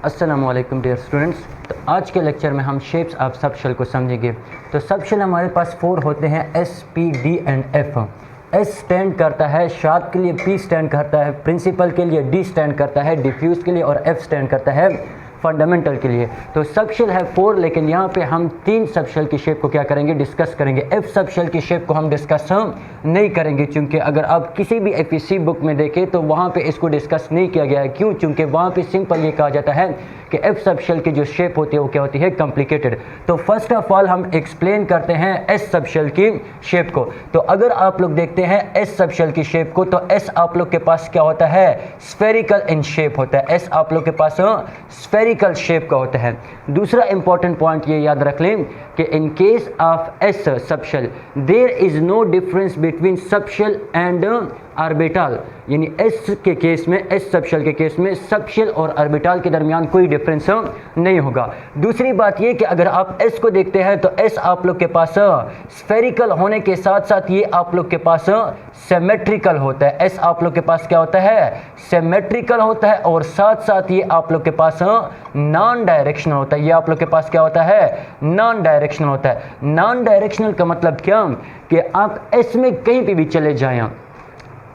अस्सलामुअलैकुम dear students. तो आज के लेक्चर में हम शेप्स ऑफ सब शेल को समझेंगे। तो सब शेल हमारे पास 4 होते हैं, S, P, D and F. S stand करता है शार्प के लिए, पी स्टैंड करता है प्रिंसिपल के लिए, डी स्टैंड करता है डिफ्यूज के लिए और एफ स्टैंड करता है फंडामेंटल के लिए। तो सब शेल है 4, लेकिन यहाँ पे हम 3 सब शेल की शेप को क्या करेंगे, डिस्कस करेंगे। एफ सब शेल की शेप को हम डिस्कस नहीं करेंगे, क्योंकि अगर आप किसी भी एफईसी बुक में देखें तो वहाँ पे इसको डिस्कस नहीं किया गया है। क्यों? क्योंकि वहाँ पे सिंपल ये कहा जाता है कि एफ सब शेल की जो शेप होती है वो क्या होती है, कॉम्प्लिकेटेड। तो फर्स्ट ऑफ ऑल हम एक्सप्लेन करते हैं एस सब शेल की शेप को। तो अगर आप लोग देखते हैं एस सब शेल की शेप को, तो एस आप लोग के पास क्या होता है, स्फेरिकल इन शेप होता है। एस आप लोग के पास स्फेरिकल शेप का होता है। दूसरा इंपॉर्टेंट पॉइंट ये याद रख लें कि in case of s subshell there is no difference between subshell and orbital, यानी एस के केस में, एस सब शेल के केस में सब शेल और ऑर्बिटल के दरमियान कोई डिफरेंस नहीं होगा। दूसरी बात ये कि अगर आप एस को देखते हैं तो एस आप लोग के पास स्फेरिकल होने के साथ साथ ये आप लोग के पास सिमेट्रिकल होता है। एस आप लोग के पास क्या होता है, सिमेट्रिकल होता है, और साथ साथ ये आप लोग के पास नॉन डायरेक्शनल होता है। ये आप लोग के पास क्या होता है, नॉन डायरेक्शनल होता है। नॉन डायरेक्शनल का मतलब क्या कि आप एस में कहीं पे भी चले जाएं,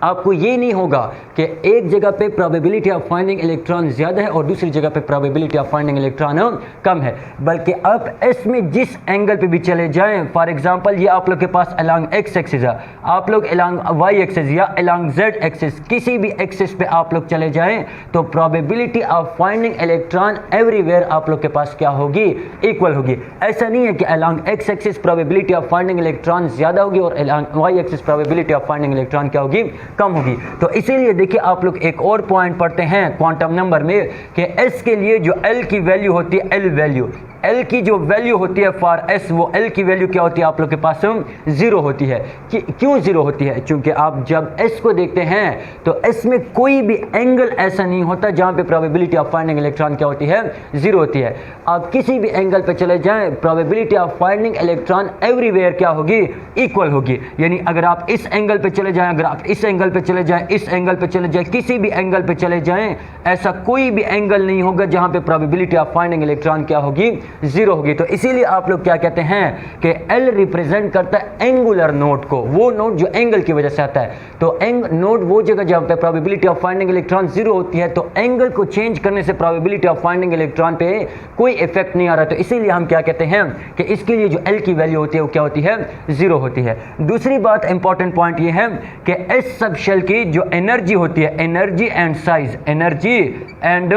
आपको ये नहीं होगा कि एक जगह पे प्रोबेबिलिटी ऑफ फाइंडिंग इलेक्ट्रॉन ज़्यादा है और दूसरी जगह पे प्रोबेबिलिटी ऑफ फाइंडिंग इलेक्ट्रॉन कम है, बल्कि आप एस में जिस एंगल पे भी चले जाएं, फॉर एग्जांपल ये आप लोग के पास अलोंग एक्स एक्सिस है, आप लोग अलोंग वाई एक्सिस या अलोंग जेड एक्सिस, किसी भी एक्सिस पे आप लोग चले जाएं तो probability of finding electron everywhere आप लोग के पास क्या होगी, इक्वल होगी। ऐसा नहीं है कि along x axis probability of finding electron ज़्यादा होगी और along y axis probability of finding electron क्या होगी, कम होगी। तो इसीलिए देखिए आप लोग एक और पॉइंट पढ़ते हैं क्वांटम नंबर में कि एस के लिए जो एल की वैल्यू होती है, एल वैल्यू, एल की जो वैल्यू होती है फॉर एस, वो एल की वैल्यू क्या होती है आप लोग के पास, 0 होती है। क्यों 0 होती है? क्योंकि आप जब एस को देखते हैं तो एस में कोई भी एंगल ऐसा नहीं होता जहां पे प्रोबेबिलिटी ऑफ फाइंडिंग इलेक्ट्रॉन क्या होती है, 0 होती है। आप किसी भी एंगल पे चले जाएं, probability of finding electron everywhere क्या होगी, इक्वल होगी। यानी अगर आप इस एंगल पे चले जाएं, अगर आप इस एंगल पे चले जाएं, इस एंगल पे चले जाएं, किसी भी एंगल पे चले जाएं, ऐसा कोई भी एंगल नहीं होगा जहां पे प्रोबेबिलिटी ऑफ फाइंडिंग इलेक्ट्रॉन क्या होगी, 0 होगी। तो इसीलिए आप लोग क्या कहते हैं कि एल रिप्रेजेंट करता है एंगुलर नोड को, वो नोड जो एंगल की वजह से आता है। तो नोड वो जगह जहां पे प्रोबेबिलिटी ऑफ फाइंडिंग इलेक्ट्रॉन 0 होती है, तो एंगल को चेंज करने से प्रोबेबिलिटी ऑफ फाइंडिंग इलेक्ट्रॉन पे कोई इफेक्ट नहीं आ रहा। तो इसीलिए हम क्या कहते हैं कि इसके लिए जो एल की वैल्यू होती है वो क्या होती है, 0 होती है। दूसरी बात, इंपॉर्टेंट पॉइंट ये है कि एस सब शेल की जो एनर्जी होती है, energy and size, energy and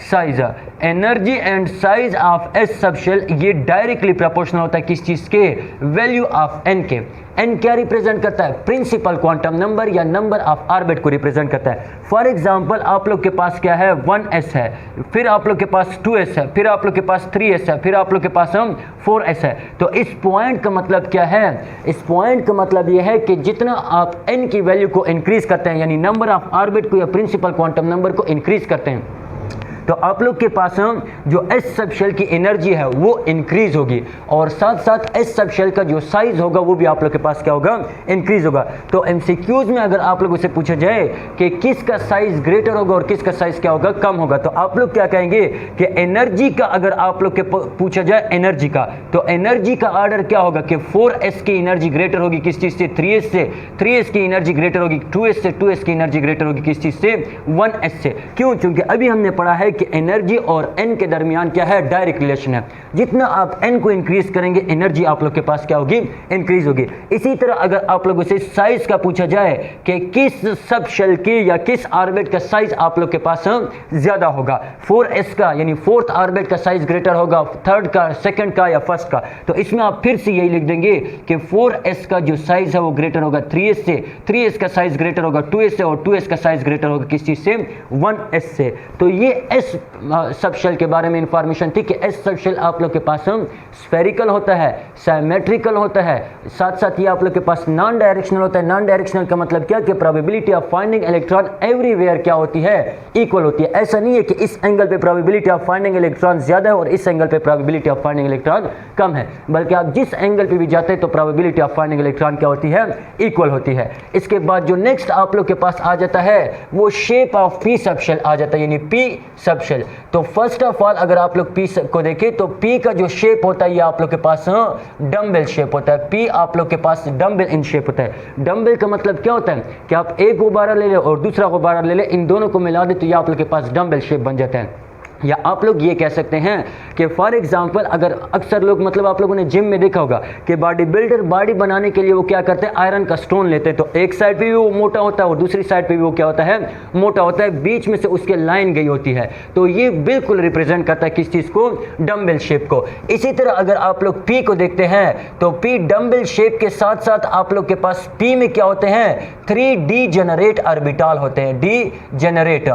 size, energy and size of s subshell ये डायरेक्टली प्रोपोर्शनल होता है किस चीज के, वैल्यू ऑफ एन के। एन क्या रिप्रेजेंट करता है, प्रिंसिपल क्वांटम नंबर या नंबर ऑफ ऑर्बिट को रिप्रेजेंट करता है। फॉर एग्जांपल आप लोग के पास क्या है, 1s है, फिर आप लोग के पास 2s है, फिर आप लोग के पास 3s है, फिर आप लोग के पास 4s है। तो इस पॉइंट का मतलब क्या है, इस पॉइंट का मतलब यह है कि जितना आप n की वैल्यू को इंक्रीज करते हैं, यानी नंबर ऑफ ऑर्बिट को या प्रिंसिपल क्वांटम नंबर को इंक्रीज करते हैं, तो आप लोग के पास जो एस सब शेल की एनर्जी है वो इंक्रीज होगी, और साथ साथ एस सब शेल का जो साइज होगा वो भी आप लोग के पास क्या होगा, इंक्रीज होगा। तो एमसीक्यूज में अगर आप लोगों से पूछा जाए कि किसका साइज ग्रेटर होगा और किसका साइज क्या होगा, कम होगा, तो आप लोग क्या कहेंगे कि एनर्जी का, अगर आप लोग के पूछा जाए एनर्जी का, तो एनर्जी का ऑर्डर क्या होगा कि 4s की एनर्जी ग्रेटर होगी किस चीज से, 3s से, 3s की एनर्जी ग्रेटर होगी 2s से, 2s की एनर्जी ग्रेटर होगी किस चीज से, 1s से। क्यों? क्योंकि अभी हमने पढ़ा है कि एनर्जी और एन के दरमियान क्या है, डायरेक्ट रिलेशन है। जितना आप एन को इंक्रीज करेंगे एनर्जी आप लोग के पास क्या होगी, इंक्रीज होगी। इसी तरह अगर आप लोगों से साइज का पूछा जाए कि किस सब शेल की या किस ऑर्बिट का साइज आप लोग के पास ज्यादा होगा, 4s का यानी 4th ऑर्बिट का साइज ग्रेटर होगा 3rd का, 2nd का या 1st का, तो इसमें आप फिर से यही लिख देंगे कि 4s का जो साइज है वो ग्रेटर होगा 3s से, 3s का साइज ग्रेटर होगा 2s से, और 2s का साइज ग्रेटर होगा किस चीज से, 1s से। तो ये एस सब शेल के बारे में इंफॉर्मेशन थी कि एस सब शेल आप लोग के पास स्फेरिकल होता है, सिमेट्रिकल होता है, साथ साथ ये आप लोग के पास नॉन डायरेक्शनल होता है। नॉन डायरेक्शनल का मतलब क्या कि probability of finding electron everywhere क्या होती है, इक्वल होती है। ऐसा नहीं है कि इस एंगल पे प्रोबेबिलिटी ऑफ फाइंडिंग इलेक्ट्रॉन ज्यादा है और इस एंगल पे प्रोबेबिलिटी ऑफ फाइंडिंग इलेक्ट्रॉन कम है, बल्कि आप जिस एंगल पे भी जाते हैं तो प्रोबेबिलिटी ऑफ फाइंडिंग इलेक्ट्रॉन क्या होती है, इक्वल होती है। इसके बाद जो नेक्स्ट आप लोग के पास आ जाता है वो shape of P sub shell आ जाता है, यानी पी सब सब शेल। तो फर्स्ट ऑफ ऑल अगर आप लोग पी को देखें तो पी का जो शेप होता है ये आप लोग के पास डम्बेल शेप होता है। पी आप लोग के पास डम्बेल इन शेप होता है। डम्बेल का मतलब क्या होता है कि आप एक गुब्बारा ले ले और दूसरा गुब्बारा ले ले, इन दोनों को मिला दे तो ये आप लोग के पास डम्बेल शेप बन जाता है। या आप लोग ये कह सकते हैं कि फॉर एग्जांपल अगर अक्सर लोग मतलब आप लोगों ने जिम में देखा होगा कि बॉडी बिल्डर बॉडी बनाने के लिए वो क्या करते हैं, आयरन का स्टोन लेते हैं। तो एक साइड पे भी वो मोटा होता है और दूसरी साइड पे भी वो क्या होता है, मोटा होता है, बीच में से उसके लाइन गई होती है। तो ये बिल्कुल रिप्रेजेंट करता है किस चीज़ को, डम्बेल शेप को। इसी तरह अगर आप लोग पी को देखते हैं तो पी डम्बेल शेप के साथ साथ आप लोग के पास पी में क्या होते हैं, 3 डीजेनरेट ऑर्बिटल होते हैं। Generate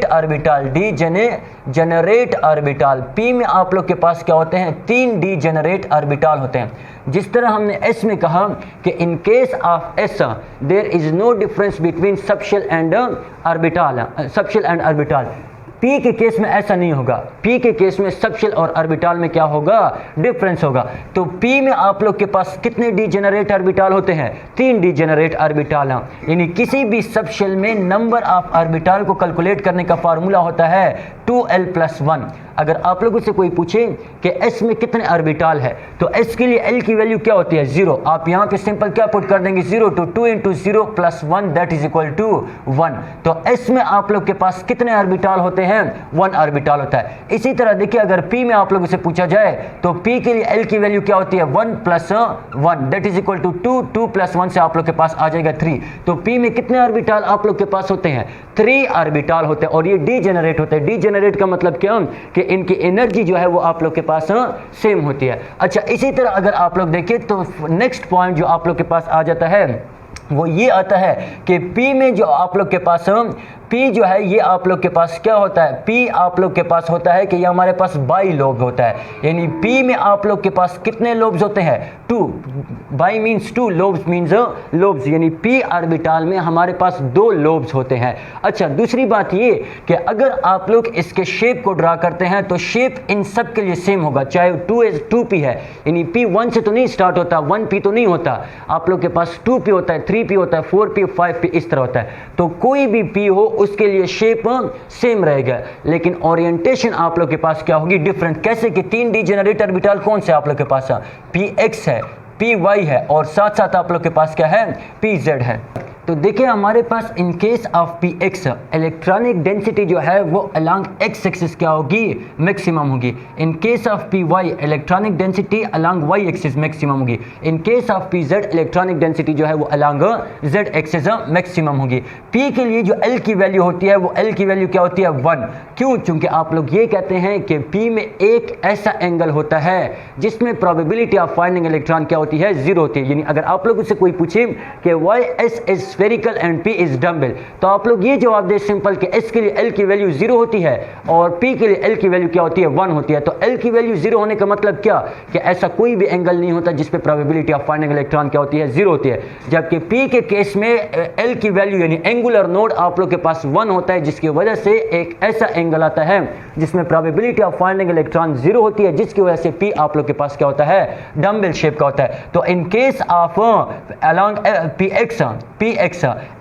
orbital, generate orbital. P में आप लोग के पास क्या होते हैं, 3 डीजेनरेट ऑर्बिटल होते हैं। जिस तरह हमने एस में कहा कि in case of s there is no difference between subshell and orbital, subshell and orbital. P के केस में ऐसा नहीं होगा। पी के केस में सबशेल और ऑर्बिटल में क्या होगा, डिफरेंस होगा। तो पी में आप लोग के पास कितने डीजेनरेट ऑर्बिटल होते हैं, 3 डीजेनरेट ऑर्बिटल। यानी किसी भी सबशेल में नंबर ऑफ ऑर्बिटल को कैलकुलेट करने का फार्मूला होता है 2l+1। अगर आप लोगों से कोई पूछे कि एस में कितने ऑर्बिटल है तो एस के लिए एल की वैल्यू क्या होती है, 0। आप यहाँ पे सिंपल क्या पुट कर देंगे, 0 to 2 × 0 + 1 that is equal to 1। तो एस में आप लोग के पास कितने ऑर्बिटल होते हैं, 1 ऑर्बिटल होता है। इसी तरह देखिए अगर पी में आप लोगों से पूछा जाए तो पी के लिए एल की वैल्यू क्या होती है, 1 + 1 दैट इज इक्वल टू 2, 2 + 1 से आप लोग के पास आ जाएगा 3। तो पी में कितने ऑर्बिटल आप लोग के पास होते हैं, 3 ऑर्बिटल होते हैं। और ये डीजेनरेट होते हैं। डीजेनरेट का मतलब क्या कि इनकी एनर्जी जो है वो आप लोग के पास सेम होती है। अच्छा, इसी तरह अगर आप लोग देखें तो नेक्स्ट पॉइंट जो आप लोग के पास आ जाता है वो ये आता है कि पी में जो आप लोग के पास पी जो है ये आप लोग के पास क्या होता है, पी आप लोग के पास होता है कि ये हमारे पास बाई लोब होता है। यानी पी में आप लोग के पास कितने लोब्स होते हैं, 2। By means 2, lobes means lobes. यानी पी ऑर्बिटल में हमारे पास 2 लोब्स होते हैं। अच्छा, दूसरी बात ये कि अगर आप लोग इसके शेप को ड्रा करते हैं तो शेप इन सब के लिए सेम होगा, चाहे 2p है। यानी p 1 से तो नहीं स्टार्ट होता, 1p तो नहीं होता। आप लोग के पास 2p होता है, 3p होता है, 4p, 5p इस तरह होता है। तो कोई भी p हो उसके लिए शेप सेम रहेगा, लेकिन ओरिएंटेशन आप लोग के पास क्या होगी, डिफरेंट। कैसे कि 3 डीजेनरेट ऑर्बिटल कौन से आप लोग के पास, px है, py है और साथ साथ आप लोग के पास क्या है, pz है। तो देखिए हमारे पास in case of px electronic density जो है वो अलोंग x एक्सिस क्या होगी, मैक्सिमम होगी। In case of py electronic density along y axis maximum होगी। In case of pz electronic density जो है वो अलोंग z एक्सिस मैक्सिमम होगी। p के लिए जो l की वैल्यू होती है वो l की वैल्यू क्या होती है, 1। क्यों, क्योंकि आप लोग ये कहते हैं कि p में एक ऐसा एंगल होता है जिसमें प्रोबेबिलिटी ऑफ फाइंडिंग इलेक्ट्रॉन क्या होती है, 0 होती है। यानी अगर आप लोगों से कोई पूछे कि why s is spherical and p is dumbbell, तो आप लोग ये जवाब दे सिंपल कि s के लिए l की वैल्यू 0 होती है और p के लिए l की वैल्यू क्या होती है, 1 होती है। तो l की वैल्यू 0 होने का मतलब क्या कि ऐसा कोई भी एंगल नहीं होता जिस पे प्रोबेबिलिटी ऑफ फाइंडिंग इलेक्ट्रॉन क्या होती है, 0 होती है। जबकि p के केस में l की वैल्यू यानी एंगुलर नोड आप लोग के पास 1 होता है, जिसकी वजह से एक ऐसा एंगल आता है जिसमें प्रोबेबिलिटी ऑफ फाइंडिंग इलेक्ट्रॉन 0 होती है, जिसकी वजह से p आप लोग के पास क्या होता है, डम्बेल शेप का होता है। तो in case of along px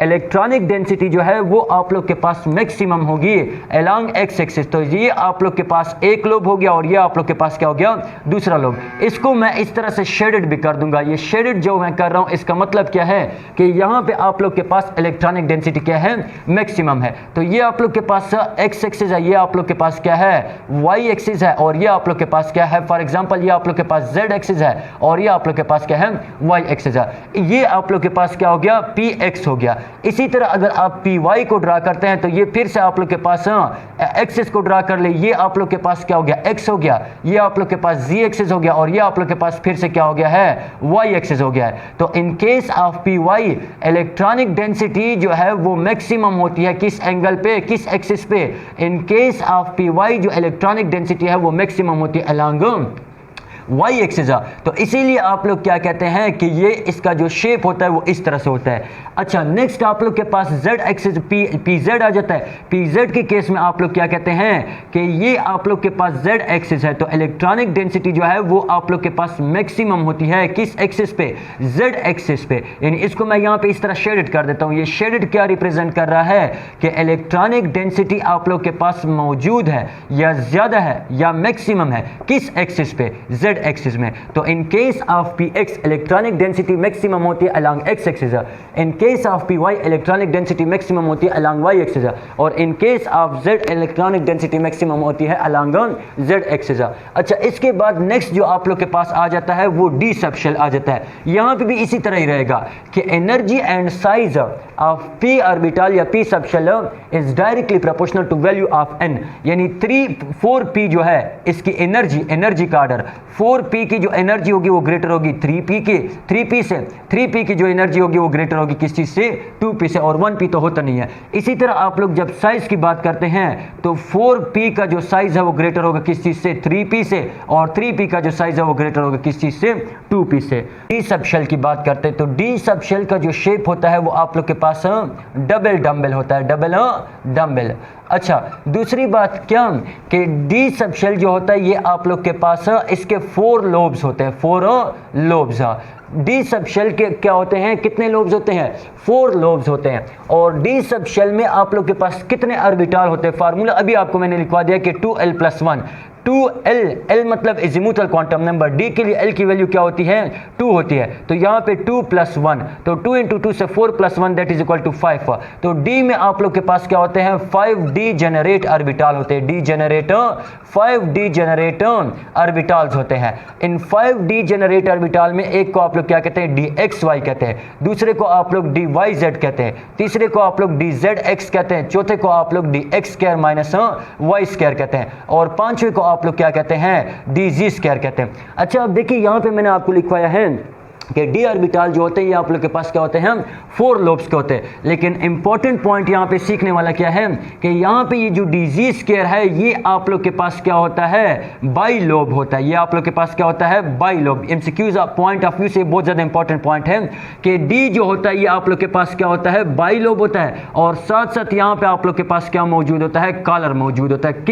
electronic density जो है वो आप लोग के पास मैक्सिमम होगी अलोंग x एक्सिस। तो ये आप लोग के पास एक लोब हो गया और ये आप लोग के पास क्या हो गया, दूसरा लोब। इसको मैं इस तरह से शेडेड भी कर दूंगा। ये शेडेड जो मैं कर रहा हूं इसका मतलब क्या है कि यहाँ पे आप लोग के पास इलेक्ट्रॉनिक डेंसिटी क्या है, मैक्सिमम है। तो ये आप लोग के पास x एक्सिस है, ये आप लोग के पास क्या है, y एक्सिस है और ये आप लोग के पास क्या है, फॉर एग्जांपल ये आप लोग के पास z एक्सिस है और ये आप लोग के पास क्या है, y एक्सिस है। ये आप लोग के पास क्या हो गया, px हो गया। इसी तरह अगर आप py को ड्रा करते हैं तो ये फिर से आप लोग के पास एक्सिस को ड्रा कर ले, ये आप लोग के पास क्या हो गया, x हो गया, ये आप लोग के पास z एक्सिस हो गया और ये आप लोग के पास फिर से क्या हो गया है, y एक्सिस हो गया है। तो in case of py electronic density जो है वो मैक्सिमम होती है किस एंगल पे, किस एक्सिस पे। इन केस ऑफ py जो इलेक्ट्रॉनिक डेंसिटी है वो मैक्सिमम होती है अलोंग वाई एक्सिस है, तो इसीलिए आप लोग क्या कहते हैं कि ये इसका जो शेप होता है वो इस तरह से होता है। अच्छा, नेक्स्ट आप लोग के पास जेड एक्सिस पी जेड आ जाता है। पी जेड के केस में आप लोग क्या कहते हैं कि ये आप लोग के पास जेड एक्सिस है, तो इलेक्ट्रॉनिक डेंसिटी जो है वो आप लोग के पास मैक्सिमम होती है किस एक्सिस पे, जेड एक्सिस पे। यानी इसको मैं यहाँ पे इस तरह शेडेड कर देता हूँ। ये शेडेड क्या रिप्रेजेंट कर रहा है कि इलेक्ट्रॉनिक डेंसिटी आप लोग के पास मौजूद है या ज्यादा है या मैक्सिमम है किस एक्सिस पे, जेड एक्सिस में। तो in case of p x electronic density maximum होती है along x axis, in case of p y electronic density maximum होती है अलॉन्ग वाई एक्सिस, और in case of z electronic density maximum होती है along Z axis. अच्छा, इसके बाद नेक्स्ट जो आप लोग के पास आ जाता है वो डी सबशेल आ जाता है। यहां पे भी इसी तरह ही रहेगा कि energy and size of P orbital या P subshell is directly proportional to value of N. यानी 4p जो है इसकी एनर्जी का ऑर्डर 4p की जो एनर्जी होगी वो ग्रेटर होगी 3p से 3p की जो एनर्जी होगी वो ग्रेटर होगी किस चीज से, 2p से, और 1p तो होता नहीं है। इसी तरह आप लोग जब साइज की बात करते हैं तो 4p का जो साइज है वो ग्रेटर होगा किस चीज से, 3p से, और 3p का जो साइज है वो ग्रेटर होगा किस चीज से, 2p से। डी सबशेल की बात करते हैं तो डी सबशेल का जो शेप होता है वो आप लोग के पास डबल डम्बल होता है, डबल डम्बल। अच्छा, दूसरी बात क्या कि डी सबशेल जो होता है ये आप लोग के पास इसके 4 लोब्स होते हैं, 4 लोब्स। डी सबशेल के क्या होते हैं, कितने लोब्स होते हैं, 4 लोब्स होते हैं। और डी सबशेल में आप लोग के पास कितने ऑर्बिटल होते हैं, फार्मूला अभी आपको मैंने लिखवा दिया कि 2l+1, 2l, l मतलब इजिमुथल क्वांटम नंबर, d के लिए l की वैल्यू क्या होती है, 2 होती है। तो यहाँ पे 2+1, तो 2 × 2 से 4+1 दैट इज इक्वल टू 5। तो d में आप लोग के पास क्या होते हैं, 5 डीजेनरेट ऑर्बिटल होते हैं, डीजेनरेटर 5 डीजेनरेट ऑर्बिटल्स होते हैं। इन 5 डीजेनरेट ऑर्बिटल में एक को आप लोग क्या कहते हैं, dxy कहते हैं, दूसरे को आप लोग dyz कहते हैं, तीसरे को आप लोग dzx कहते हैं, चौथे को आप लोग dx² - y² कहते हैं, और पांचवें को आप लोग क्या कहते हैं, dz² कहते हैं। अच्छा, अब देखिए यहाँ पे मैंने आपको लिखवाया है कि डी ऑर्बिटल जो होते हैं ये आप लोग के पास क्या होते हैं, 4 लोब्स के होते हैं। लेकिन इंपॉर्टेंट पॉइंट यहाँ पे सीखने वाला क्या है कि यहाँ पे ये जो dz² है ये आप लोग के पास क्या होता है, बाई लोब होता है। ये आप लोग के पास क्या होता है, by lobe. MCQs point of view से बहुत ज़्यादा इंपॉर्टेंट पॉइंट है कि डी जो होता है ये आप लोग के पास क्या होता है, बाई लोब होता है, और साथ साथ यहाँ पे आप लोग के पास क्या मौजूद होता है, कॉलर मौजूद होता है।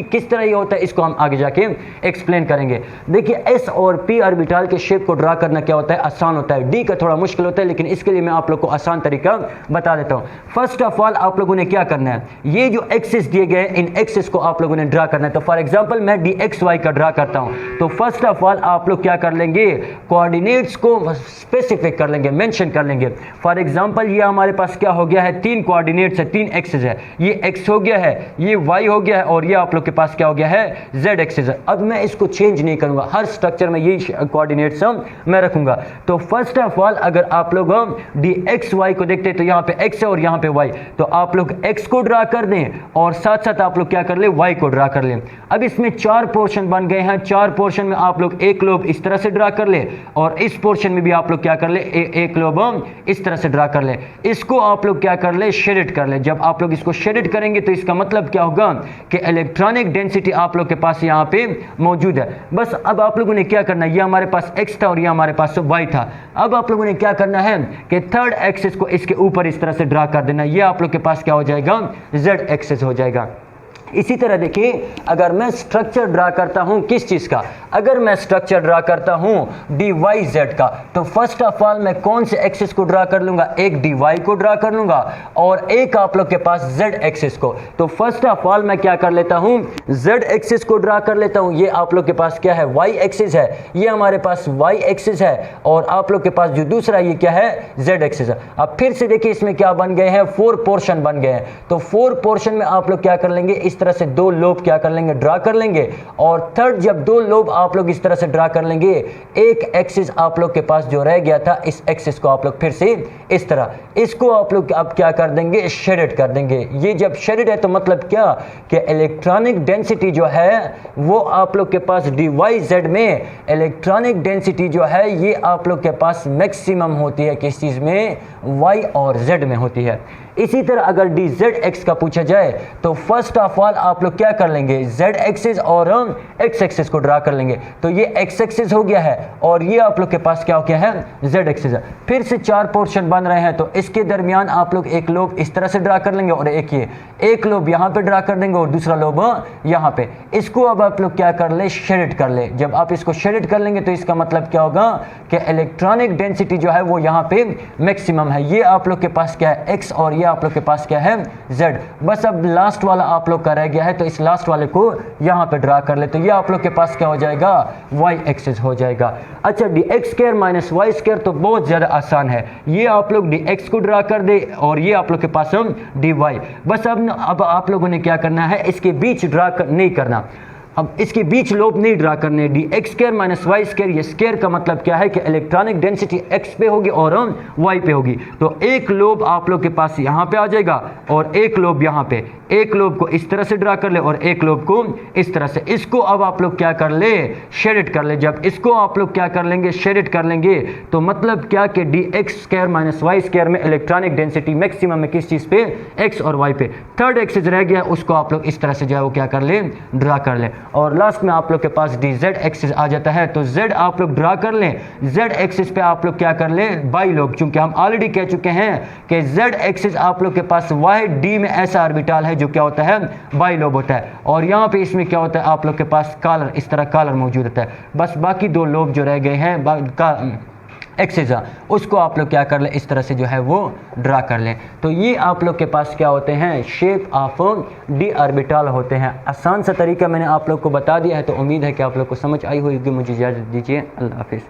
किस तरह ये होता है इसको हम आगे जाके एक्सप्लेन करेंगे। देखिए, एस और पी ऑर्बिटल के शेप को ड्रा करना क्या होता है, आसान होता है। डी का थोड़ा मुश्किल होता है, लेकिन इसके लिए मैं आप लोग को आसान तरीका बता देता हूं। फर्स्ट ऑफ ऑल आप लोगों ने क्या करना है, ये जो एक्सिस दिए गए इन एक्सिस को आप लोगों ने ड्रा करना है। तो फॉर एग्जांपल मैं dxy का ड्रा करता हूं, तो फर्स्ट ऑफ ऑल आप लोग क्या कर लेंगे, कोऑर्डिनेट्स को स्पेसिफिक कर लेंगे, मेंशन कर लेंगे। फॉर एग्जांपल ये हमारे पास क्या हो गया है, 3 कोऑर्डिनेट्स है, 3 एक्सिस है, ये x हो गया है, ये y हो गया है, और ये आप लोग के पास क्या हो गया है, z एक्सिस है। अब मैं इसको चेंज नहीं करूंगा, हर स्ट्रक्चर में यही कोऑर्डिनेट्स मैं रखूंगा। तो फर्स्ट ऑफ ऑल अगर आप लोग dxy को देखते हैं तो यहाँ पे x है और यहाँ पे y, तो आप लोग x को ड्रा कर दें और साथ साथ आप लोग क्या कर ले, y को ड्रा कर लें। अब इसमें 4 पोर्शन बन गए हैं, 4 पोर्शन में आप लोग एक लोब इस तरह से ड्रा कर ले, और इस पोर्शन में भी आप लोग क्या कर ले, एक लोब इस तरह से ड्रा कर ले। इसको आप लोग क्या कर ले, शेडेड कर ले। जब आप लोग इसको शेडेड करेंगे तो इसका मतलब क्या होगा कि इलेक्ट्रॉनिक डेंसिटी आप लोग के पास यहाँ पे मौजूद है। बस अब आप लोगों ने क्या करना है, ये हमारे पास x था और ये हमारे पास y था। अब आप लोगों ने क्या करना है कि थर्ड एक्सिस को इसके ऊपर इस तरह से ड्रा कर देना, ये आप लोग के पास क्या हो जाएगा, z एक्सिस हो जाएगा। इसी तरह देखिए, अगर मैं स्ट्रक्चर ड्रा करता हूं किस चीज का, अगर मैं स्ट्रक्चर ड्रा करता हूं dyz का, तो फर्स्ट ऑफ ऑल मैं कौन से एक्सिस को ड्रा कर लूंगा, एक dy को ड्रा कर लूंगा और एक आप लोग के पास z एक्सिस को। तो फर्स्ट ऑफ ऑल मैं क्या कर लेता हूं, z एक्सिस को ड्रा कर लेता हूं। ये आप लोग के पास क्या है, y एक्सिस है, ये हमारे पास y एक्सिस है, और आप लोग के पास जो दूसरा ये क्या है, z एक्सिस है। अब फिर से देखिए इसमें क्या बन गए हैं, 4 पोर्शन बन गए हैं। तो 4 पोर्शन में आप लोग क्या कर लेंगे, इस तरह से 2 लोब क्या कर लेंगे, ड्रा कर लेंगे, और थर्ड जब 2 लोब आप लोग इस तरह से ड्रा कर लेंगे, एक एक्सिस आप लोग के पास जो रह गया था, इस एक्सिस को आप लोग फिर से इस तरह, इसको आप लोग अब क्या कर देंगे, शेडेड कर देंगे। ये जब शेडेड है तो मतलब क्या कि इलेक्ट्रॉनिक डेंसिटी जो है वो आप लोग के पास dyz में इलेक्ट्रॉनिक डेंसिटी जो है ये आप लोग के पास मैक्सिमम होती है, किस चीज में, y और z में होती है। इसी तरह अगर डी जेड एक्स का पूछा जाए तो फर्स्ट ऑफ ऑल आप लोग क्या कर लेंगे, जेड एक्सिस और एक्स एक्सिस को ड्रा कर लेंगे। तो ये एक्स एक्सिस हो गया है और ये आप लोग के पास क्या हो गया है, जेड एक्सिस है। फिर से 4 पोर्शन बन रहे हैं, तो इसके दरमियान आप लोग एक लोब इस तरह से ड्रा कर लेंगे और एक लोब यहाँ पे ड्रा कर देंगे और दूसरा लोब यहाँ पे। इसको अब आप लोग क्या कर ले, शेडेड कर ले। जब आप इसको शेडेड कर लेंगे तो इसका मतलब क्या होगा कि इलेक्ट्रॉनिक डेंसिटी जो है वो यहाँ पे मैक्सिमम है। ये आप लोग के पास क्या है, एक्स, और ये आप लोग के पास क्या है, जेड। बस अब लास्ट वाला आप लोग का रह गया है, तो इस लास्ट वाले को यहाँ पे ड्रा कर ले। तो ये आप लोग के पास क्या हो जाएगा, वाई एक्सिस हो जाएगा। अच्छा, d x square minus y square तो बहुत ज़्यादा आसान है। ये आप लोग डी एक्स को ड्रा कर दे और ये आप लोग के पास हम डी वाई। बस अब आप लोगों ने क्या करना है, इसके बीच ड्रा नहीं करना। अब इसके बीच लोब नहीं ड्रा करने। D x square minus y square, ये स्क्वायर का मतलब क्या है कि इलेक्ट्रॉनिक डेंसिटी एक्स पे होगी और वाई पे होगी। तो एक लोब आप लोग के पास यहाँ पे आ जाएगा और एक लोब यहाँ पे। एक लोब को इस तरह से ड्रा कर ले और एक लोब को इस तरह से। इसको अब आप लोग क्या कर ले, शेडेड कर ले। जब इसको आप लोग क्या कर लेंगे, शेडेड कर लेंगे, तो मतलब क्या कि d x square minus y square में इलेक्ट्रॉनिक डेंसिटी मैक्सिमम है किस चीज़ पे, एक्स और वाई पे। थर्ड एक्सिस रह गया, उसको आप लोग इस तरह से जो है वो क्या कर ले, ड्रा कर ले। और लास्ट में आप लोग के पास डी जेड एक्सिस आ जाता है। तो जेड आप लोग ड्रा कर लें। जेड एक्सिस पे आप लोग क्या कर लें, बाई लोब। चूंकि हम ऑलरेडी कह चुके हैं कि जेड एक्सिस आप लोग के पास वाई डी में ऐसा ऑर्बिटल है जो क्या होता है, बाई लोब होता है। और यहाँ पे इसमें क्या होता है, आप लोग के पास कॉलर, इस तरह कॉलर मौजूद होता है। बस बाकी 2 लोब जो रह गए हैं एक्सिस, उसको आप लोग क्या कर ले, इस तरह से जो है वो ड्रा कर लें। तो ये आप लोग के पास क्या होते हैं, शेप ऑफ डी ऑर्बिटल होते हैं। आसान सा तरीका मैंने आप लोग को बता दिया है। तो उम्मीद है कि आप लोग को समझ आई होगी। मुझे इजाज़त दीजिए, अल्लाह हाफिज़।